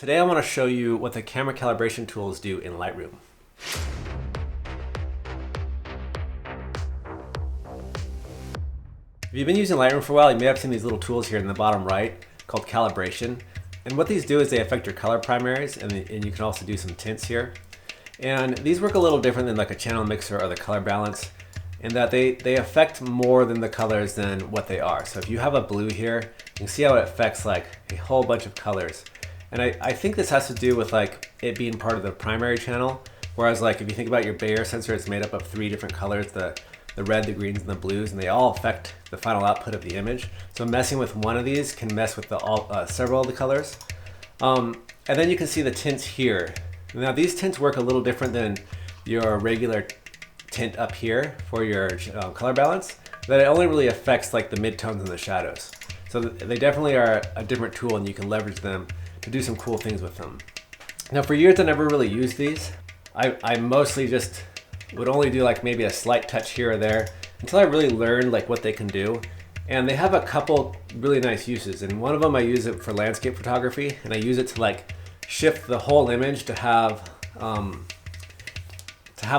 Today I want to show you what the camera calibration tools do in Lightroom. If you've been using Lightroom for a while, you may have seen these little tools here in the bottom right called Calibration. And what these do is they affect your color primaries, and you can also do some tints here. And these work a little different than like a channel mixer or the color balance in that they affect more than the colors than what they are. So if you have a blue here, you can see how it affects like a whole bunch of colors. And I think this has to do with like it being part of the primary channel. Whereas like if you think about your Bayer sensor, it's made up of 3 different colors, the red, the greens, and the blues, and they all affect the final output of the image. So messing with one of these can mess with several of the colors. And then you can see the tints here. Now these tints work a little different than your regular tint up here for your color balance, that it only really affects like the midtones and the shadows. So they definitely are a different tool, and you can leverage them to do some cool things with them. Now for years I never really used these. I mostly just would only do like maybe a slight touch here or there until I really learned like what they can do. And they have a couple really nice uses, and one of them I use it for landscape photography, and I use it to like shift the whole image to have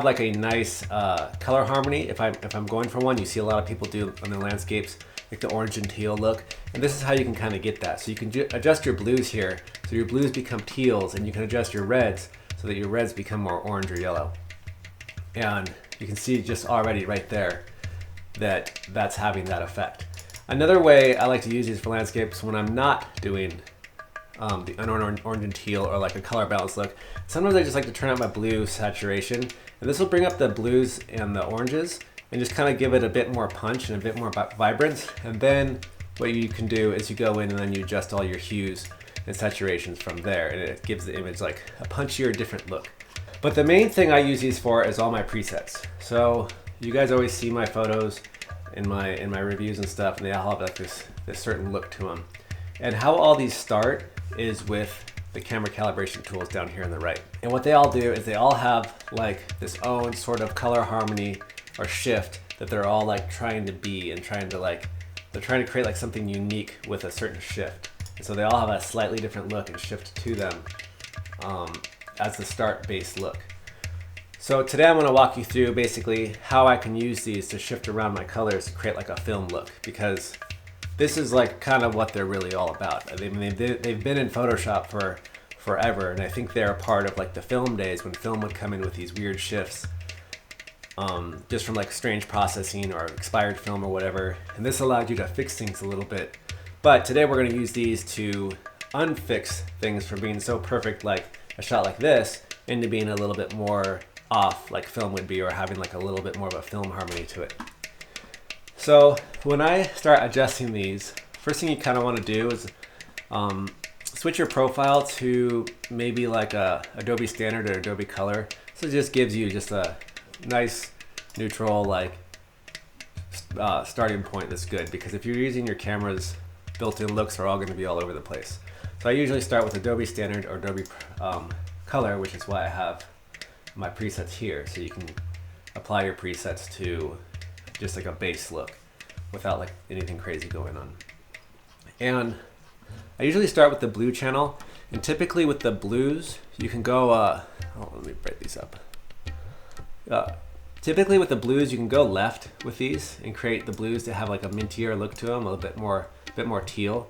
like a nice color harmony. If I'm going for one, you see a lot of people do on their landscapes like the orange and teal look, and this is how you can kind of get that. So you can adjust your blues here, so your blues become teals, and you can adjust your reds so that your reds become more orange or yellow. And you can see just already right there that that's having that effect. Another way I like to use these for landscapes when I'm not doing the orange and teal or like a color balance look. Sometimes I just like to turn up my blue saturation, and this will bring up the blues and the oranges and just kind of give it a bit more punch and a bit more vibrance. And then what you can do is you go in and then you adjust all your hues and saturations from there, and it gives the image like a punchier, different look. But the main thing I use these for is all my presets. So you guys always see my photos in my reviews and stuff, and they all have like this certain look to them. And how all these start is with the camera calibration tools down here on the right. And what they all do is they all have like this own sort of color harmony or shift that they're all like trying to be, and they're trying to create like something unique with a certain shift. And so they all have a slightly different look and shift to them as the start base look. So today I'm going to walk you through basically how I can use these to shift around my colors to create like a film look, because this is like kind of what they're really all about. I mean, they've been in Photoshop for forever, and I think they're a part of like the film days when film would come in with these weird shifts just from like strange processing or expired film or whatever, and this allowed you to fix things a little bit. But today we're going to use these to unfix things from being so perfect like a shot like this into being a little bit more off like film would be, or having like a little bit more of a film harmony to it. So when I start adjusting these, first thing you kind of want to do is switch your profile to maybe like a Adobe Standard or Adobe Color. So it just gives you just a nice neutral like starting point that's good, because if you're using your camera's built-in looks are all going to be all over the place. So I usually start with Adobe Standard or Adobe Color, which is why I have my presets here, so you can apply your presets to just like a base look without like anything crazy going on. And I usually start with the blue channel, and typically with the blues you can go let me break these up. Typically with the blues you can go left with these and create the blues to have like a mintier look to them, a bit more teal.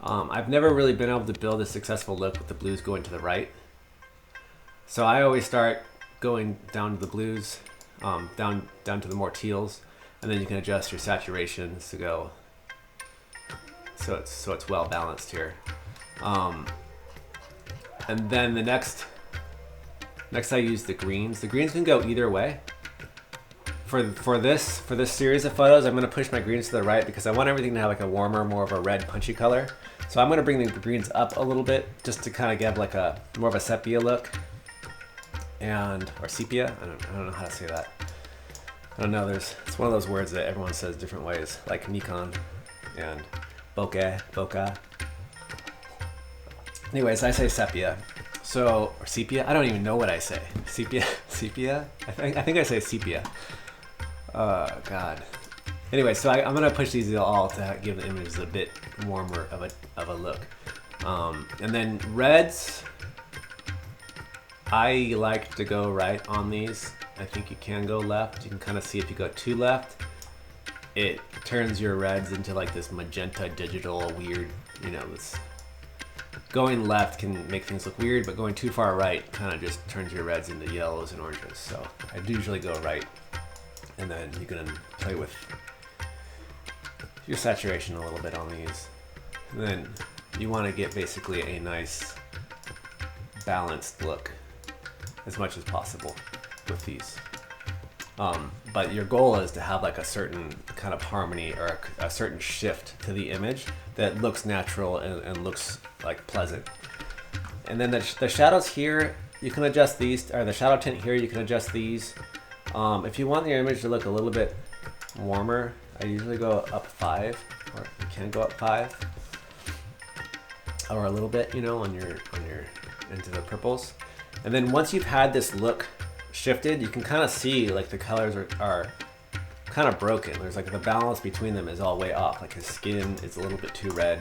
I've never really been able to build a successful look with the blues going to the right, so I always start going down to the blues, down to the more teals, and then you can adjust your saturations to go so it's well balanced here. And then the next I use the greens. The greens can go either way. For this series of photos, I'm going to push my greens to the right because I want everything to have like a warmer, more of a red punchy color. So I'm going to bring the greens up a little bit just to kind of give like a more of a sepia look, or sepia. I don't know how to say that. I don't know. It's one of those words that everyone says different ways, like Nikon and bokeh. Anyways, I say sepia. So, or sepia. I don't even know what I say. Sepia. I think I say sepia. God. Anyway, so I'm gonna push these all to give the images a bit warmer of a look. And then reds, I like to go right on these. I think you can go left. You can kind of see if you go too left, it turns your reds into like this magenta digital weird, you know, this going left can make things look weird, but going too far right kind of just turns your reds into yellows and oranges. So I usually go right, and then you can play with your saturation a little bit on these. And then you want to get basically a nice balanced look as much as possible with these. But your goal is to have like a certain kind of harmony or a certain shift to the image that looks natural and looks like pleasant. And then the shadows here, you can adjust these, or the shadow tint here, you can adjust these. If you want your image to look a little bit warmer, I usually go up 5, or you can go up 5, or a little bit, you know, on your into the purples. And then once you've had this look shifted, you can kind of see like the colors are kind of broken. There's like the balance between them is all way off. Like his skin is a little bit too red.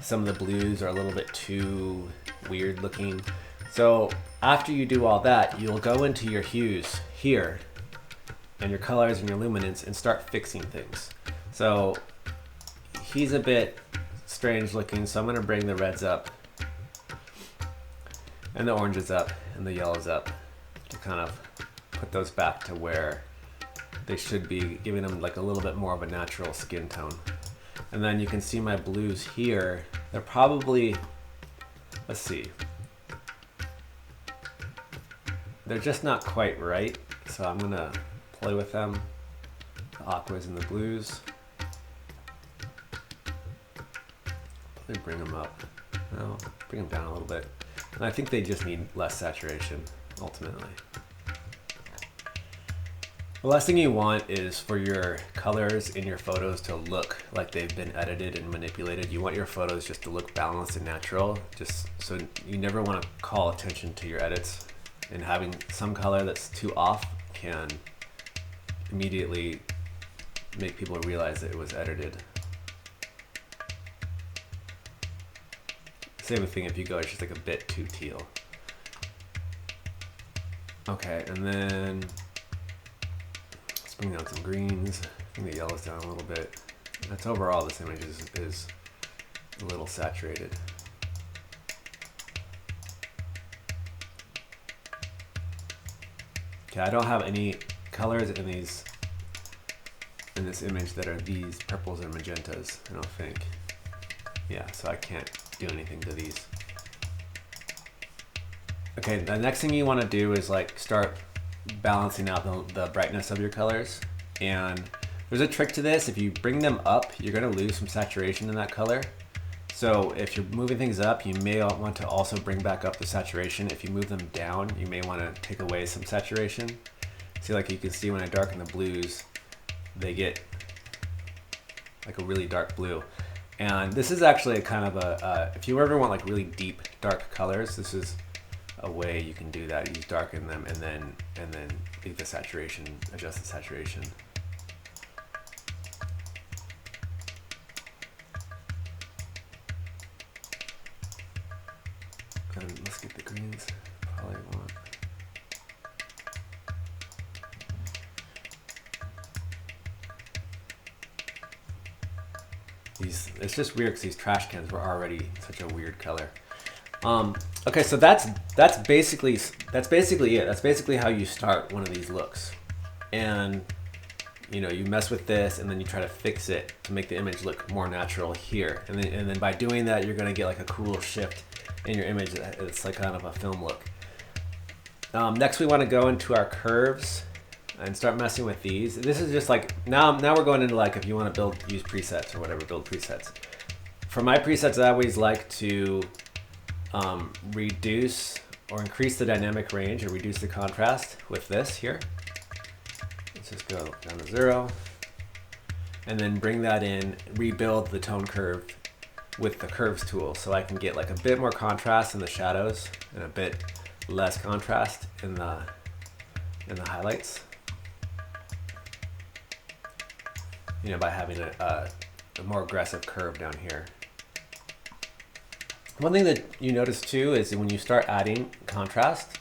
Some of the blues are a little bit too weird looking. So after you do all that, you'll go into your hues here and your colors and your luminance and start fixing things. So he's a bit strange looking, so I'm going to bring the reds up and the oranges up and the yellows up to kind of put those back to where they should be, giving them like a little bit more of a natural skin tone. And then you can see my blues here. They're probably, let's see, they're just not quite right. So I'm gonna play with them, the aquas and the blues. Probably bring them up. No, bring them down a little bit. And I think they just need less saturation, ultimately. The last thing you want is for your colors in your photos to look like they've been edited and manipulated. You want your photos just to look balanced and natural, just so you never want to call attention to your edits. And having some color that's too off can immediately make people realize that it was edited. Same thing if you go, it's just like a bit too teal. Okay, and then let's bring down some greens, bring the yellows down a little bit. That's overall this image is a little saturated. Okay, I don't have any colors in this image that are these purples and magentas, I don't think. Yeah, so I can't do anything to these. Okay, the next thing you want to do is like start balancing out the brightness of your colors. And there's a trick to this. If you bring them up, you're going to lose some saturation in that color. So if you're moving things up, you may want to also bring back up the saturation. If you move them down, you may want to take away some saturation. See, like you can see when I darken the blues, they get like a really dark blue. And this is actually a kind of a, if you ever want like really deep dark colors, this is a way you can do that. You darken them and then leave the saturation, adjust the saturation. And let's get the greens, probably want. It's just weird because these trash cans were already such a weird color. Okay, so that's basically it. That's basically how you start one of these looks. And you know, you mess with this and then you try to fix it to make the image look more natural here. And then by doing that, you're gonna get like a cool shift in your image. It's like kind of a film look. Next, we want to go into our curves and start messing with these. This is just like, now we're going into like, if you want to use presets or whatever, build presets. For my presets, I always like to reduce or increase the dynamic range or reduce the contrast with this here. Let's just go down to 0 and then bring that in, rebuild the tone curve with the curves tool, so I can get like a bit more contrast in the shadows and a bit less contrast in the highlights. You know, by having a more aggressive curve down here. One thing that you notice too is when you start adding contrast,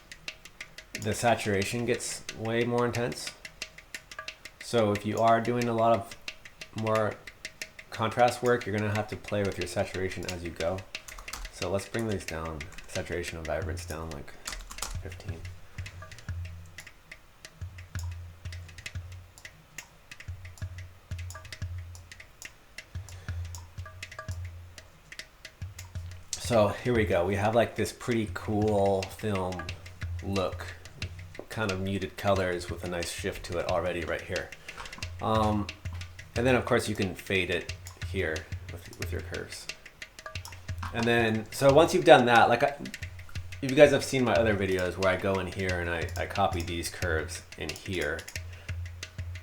the saturation gets way more intense. So if you are doing a lot of more contrast work, you're gonna have to play with your saturation as you go. So let's bring these down, saturation and vibrance down like 15. So here we go. We have like this pretty cool film look, kind of muted colors with a nice shift to it already right here. And then of course you can fade it here with your curves. And then, so once you've done that, like if you guys have seen my other videos where I go in here and I copy these curves in here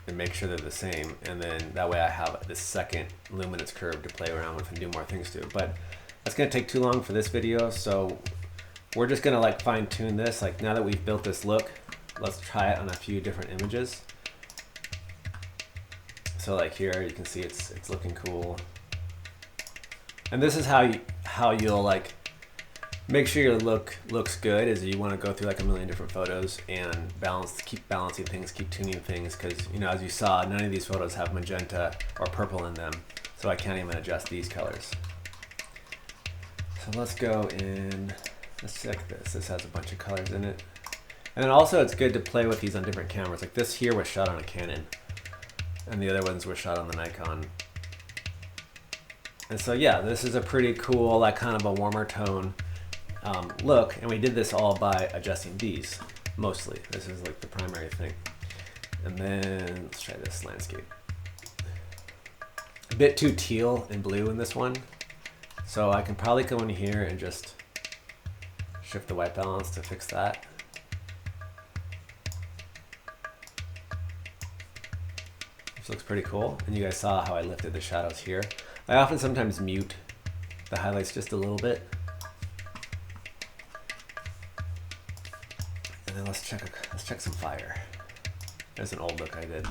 and make sure they're the same. And then that way I have this second luminance curve to play around with and do more things to. But that's gonna take too long for this video, so we're just gonna like fine tune this. Like now that we've built this look, let's try it on a few different images. So like here, you can see it's looking cool. And this is how you'll like make sure your look looks good, is you wanna go through like a million different photos and keep balancing things, keep tuning things, because you know, as you saw, none of these photos have magenta or purple in them, so I can't even adjust these colors. So let's go in, let's check this. This has a bunch of colors in it. And then also it's good to play with these on different cameras. Like this here was shot on a Canon and the other ones were shot on the Nikon. And so yeah, this is a pretty cool, like kind of a warmer tone look. And we did this all by adjusting these, mostly. This is like the primary thing. And then let's try this landscape. A bit too teal and blue in this one. So I can probably go in here and just shift the white balance to fix that. This looks pretty cool. And you guys saw how I lifted the shadows here. I often sometimes mute the highlights just a little bit. And then let's check some fire. There's an old look I did.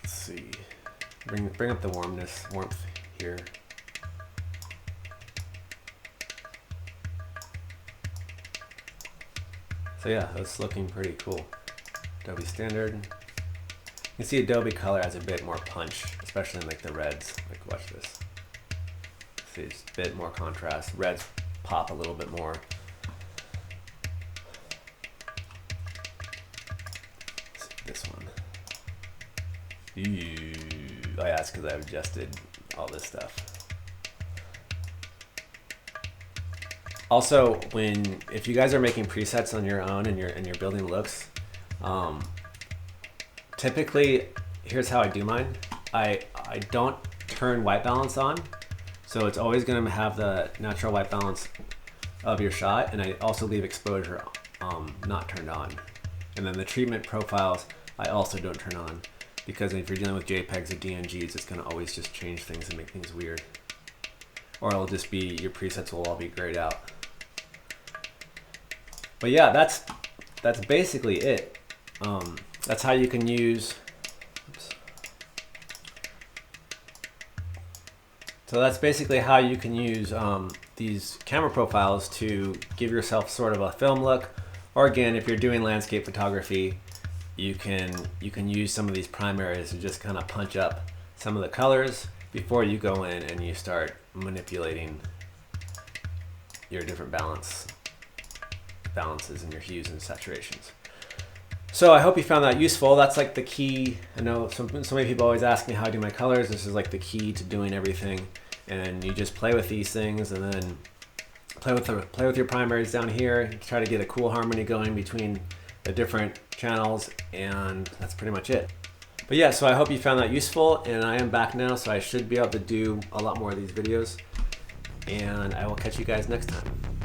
Let's see. Bring up the warmth here. So yeah, that's looking pretty cool. Adobe Standard. You can see Adobe Color has a bit more punch, especially in like the reds. Like watch this. See, it's a bit more contrast. Reds pop a little bit more. Let's see this one. Ooh. Oh yeah, that's because I've adjusted all this stuff. Also, if you guys are making presets on your own and you're building looks, typically here's how I do mine. I don't turn white balance on, so it's always going to have the natural white balance of your shot, and I also leave exposure not turned on. And then the treatment profiles I also don't turn on, because if you're dealing with JPEGs or DNGs, it's going to always just change things and make things weird. Or it'll just be, your presets will all be grayed out. But yeah, that's basically it. That's how you can use, so that's basically how you can use these camera profiles to give yourself sort of a film look. Or again, if you're doing landscape photography, you can use some of these primaries to just kind of punch up some of the colors before you go in and you start manipulating your different balances and your hues and saturations. So I hope you found that useful. That's like the key. I know so many people always ask me how I do my colors. This is like the key to doing everything. And you just play with these things and then play with your primaries down here. Try to get a cool harmony going between the different channels, and that's pretty much it. But yeah, so I hope you found that useful, and I am back now, so I should be able to do a lot more of these videos, and I will catch you guys next time.